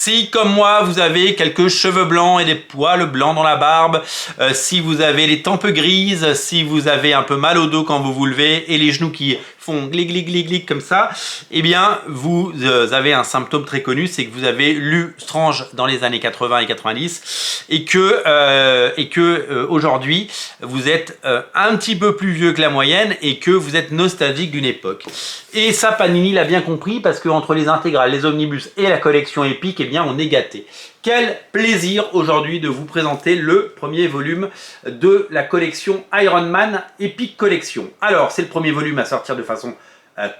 Si, comme moi, vous avez quelques cheveux blancs et des poils blancs dans la barbe, si vous avez les tempes grises, si vous avez un peu mal au dos quand vous vous levez et les genoux qui font glic glic glic glic comme ça, eh bien, vous avez un symptôme très connu, c'est que vous avez lu Strange dans les années 80 et 90 et que aujourd'hui, vous êtes un petit peu plus vieux que la moyenne et que vous êtes nostalgique d'une époque. Et ça, Panini l'a bien compris parce qu'entre les intégrales, les omnibus et la collection épique, eh bien, on est gâté. Quel plaisir aujourd'hui de vous présenter le premier volume de la collection Iron Man Epic Collection. Alors, c'est le premier volume à sortir de façon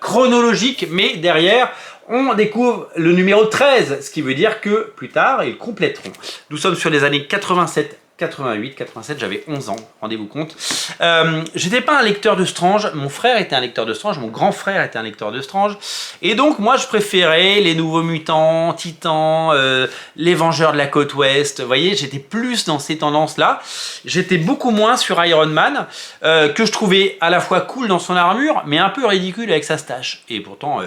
chronologique, mais derrière, on découvre le numéro 13, ce qui veut dire que plus tard, ils compléteront. Nous sommes sur les années 87, 88, 87, j'avais 11 ans, rendez-vous compte. J'étais pas un lecteur de Strange, mon frère était un lecteur de Strange, mon grand frère était un lecteur de Strange, et donc moi je préférais les Nouveaux Mutants, Titans, les Vengeurs de la Côte Ouest, vous voyez, j'étais plus dans ces tendances-là, j'étais beaucoup moins sur Iron Man, que je trouvais à la fois cool dans son armure, mais un peu ridicule avec sa stache, et pourtant...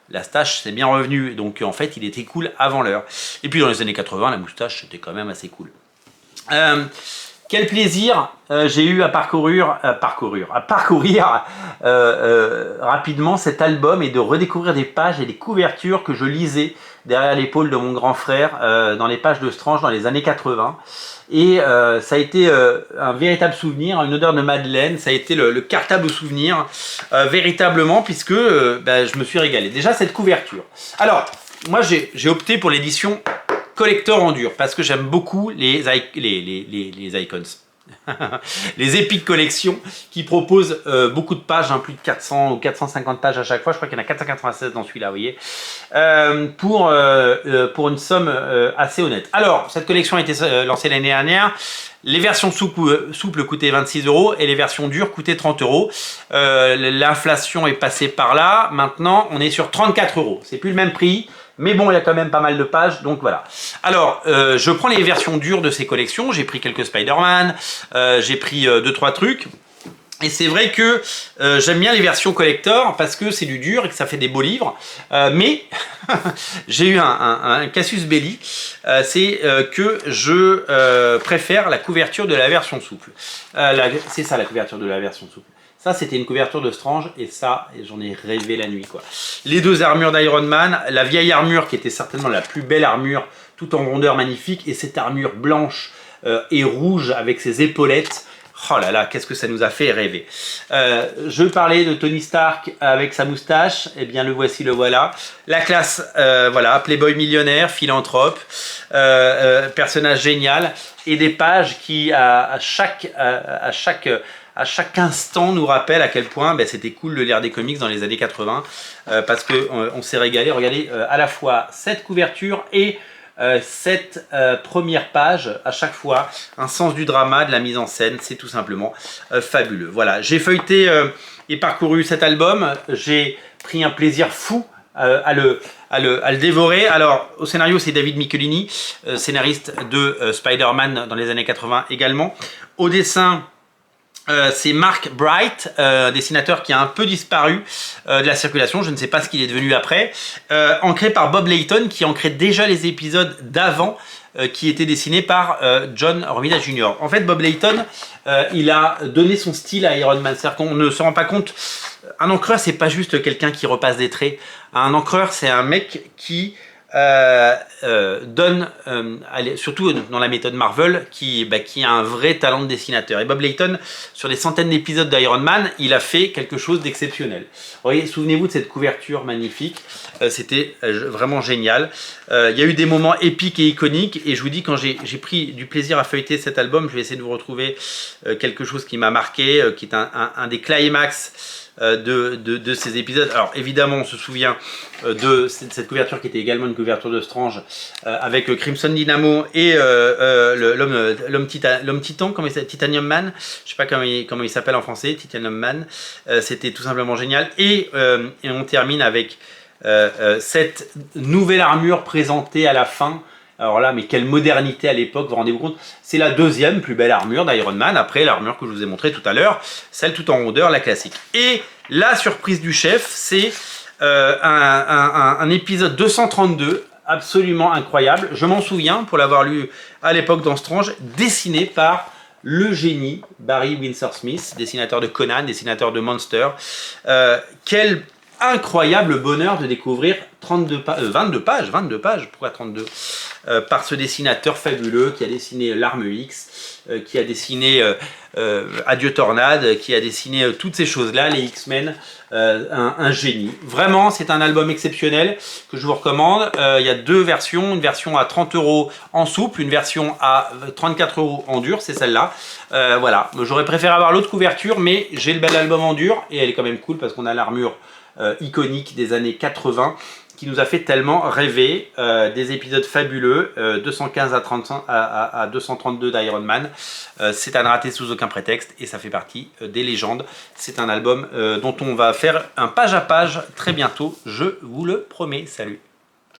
la stache c'est bien revenu, donc en fait il était cool avant l'heure. Et puis dans les années 80, la moustache c'était quand même assez cool. Quel plaisir j'ai eu à parcourir rapidement cet album et de redécouvrir des pages et des couvertures que je lisais derrière l'épaule de mon grand frère dans les pages de Strange dans les années 80. Et ça a été un véritable souvenir, une odeur de madeleine, ça a été le cartable souvenir véritablement puisque je me suis régalé. Déjà cette couverture. Alors, moi j'ai opté pour l'édition collector en dur parce que j'aime beaucoup les icons. Les Epic Collections qui proposent beaucoup de pages, plus de 400 ou 450 pages à chaque fois, je crois qu'il y en a 496 dans celui-là, vous voyez, pour une somme assez honnête. Alors, cette collection a été lancée l'année dernière, les versions souples coûtaient 26 € et les versions dures coûtaient 30 €. L'inflation est passée par là, maintenant on est sur 34 €, c'est plus le même prix. Mais bon, il y a quand même pas mal de pages, donc voilà. Alors, je prends les versions dures de ces collections. J'ai pris quelques Spider-Man, j'ai pris 2-3 trucs. Et c'est vrai que j'aime bien les versions collector parce que c'est du dur et que ça fait des beaux livres. Mais j'ai eu un casus belli, c'est que je préfère la couverture de la version souple. C'est ça la couverture de la version souple. Ça, c'était une couverture de Strange et ça, j'en ai rêvé la nuit, quoi. Les deux armures d'Iron Man, la vieille armure qui était certainement la plus belle armure, tout en rondeur magnifique, et cette armure blanche et rouge avec ses épaulettes. Oh là là, qu'est-ce que ça nous a fait rêver. Je parlais de Tony Stark avec sa moustache, eh bien le voici, le voilà. La classe, voilà, playboy millionnaire, philanthrope, personnage génial, et des pages qui, à chaque instant nous rappelle à quel point c'était cool de lire des comics dans les années 80 parce qu'on s'est régalé. Regardez à la fois cette couverture et cette première page, à chaque fois un sens du drama, de la mise en scène, c'est tout simplement fabuleux. Voilà, j'ai feuilleté et parcouru cet album, j'ai pris un plaisir fou à le dévorer. Alors au scénario c'est David Michelini, scénariste de Spider-Man dans les années 80 également. Au dessin c'est Mark Bright, dessinateur qui a un peu disparu de la circulation, je ne sais pas ce qu'il est devenu après, ancré par Bob Layton qui ancrait déjà les épisodes d'avant qui étaient dessinés par John Romita Jr. En fait, Bob Layton, il a donné son style à Iron Man, c'est-à-dire qu'on ne se rend pas compte, un encreur c'est pas juste quelqu'un qui repasse des traits, un encreur c'est un mec qui donne, surtout dans la méthode Marvel, qui a un vrai talent de dessinateur. Et Bob Layton, sur des centaines d'épisodes d'Iron Man, il a fait quelque chose d'exceptionnel. Souvenez-vous de cette couverture magnifique, c'était vraiment génial. Il y a eu des moments épiques et iconiques, et je vous dis, quand j'ai pris du plaisir à feuilleter cet album, je vais essayer de vous retrouver quelque chose qui m'a marqué, qui est un des climax de ces épisodes. Alors évidemment on se souvient de cette couverture qui était également une couverture de Strange avec Crimson Dynamo et l'homme titan, comment il s'appelle, Titanium Man, je sais pas comment il s'appelle en français, Titanium Man. C'était tout simplement génial, et on termine avec cette nouvelle armure présentée à la fin. Alors là, mais quelle modernité à l'époque, vous rendez-vous compte? C'est la deuxième plus belle armure d'Iron Man, après l'armure que je vous ai montrée tout à l'heure, celle tout en rondeur, la classique. Et la surprise du chef, c'est un épisode 232 absolument incroyable. Je m'en souviens, pour l'avoir lu à l'époque dans Strange, dessiné par le génie Barry Windsor Smith, dessinateur de Conan, dessinateur de Monster. Quel incroyable bonheur de découvrir 22 pages, pourquoi 32 par ce dessinateur fabuleux qui a dessiné l'Arme X, qui a dessiné Adieu Tornade, qui a dessiné toutes ces choses-là, les X-Men, un génie. Vraiment, c'est un album exceptionnel que je vous recommande. Il y a deux versions, une version à 30 € en souple, une version à 34 € en dur, c'est celle-là. Voilà, j'aurais préféré avoir l'autre couverture, mais j'ai le bel album en dur, et elle est quand même cool parce qu'on a l'armure iconique des années 80 qui nous a fait tellement rêver, des épisodes fabuleux, 215 à 232 d'Iron Man. C'est à ne rater sous aucun prétexte et ça fait partie des légendes. C'est un album dont on va faire un page à page très bientôt, je vous le promets. Salut!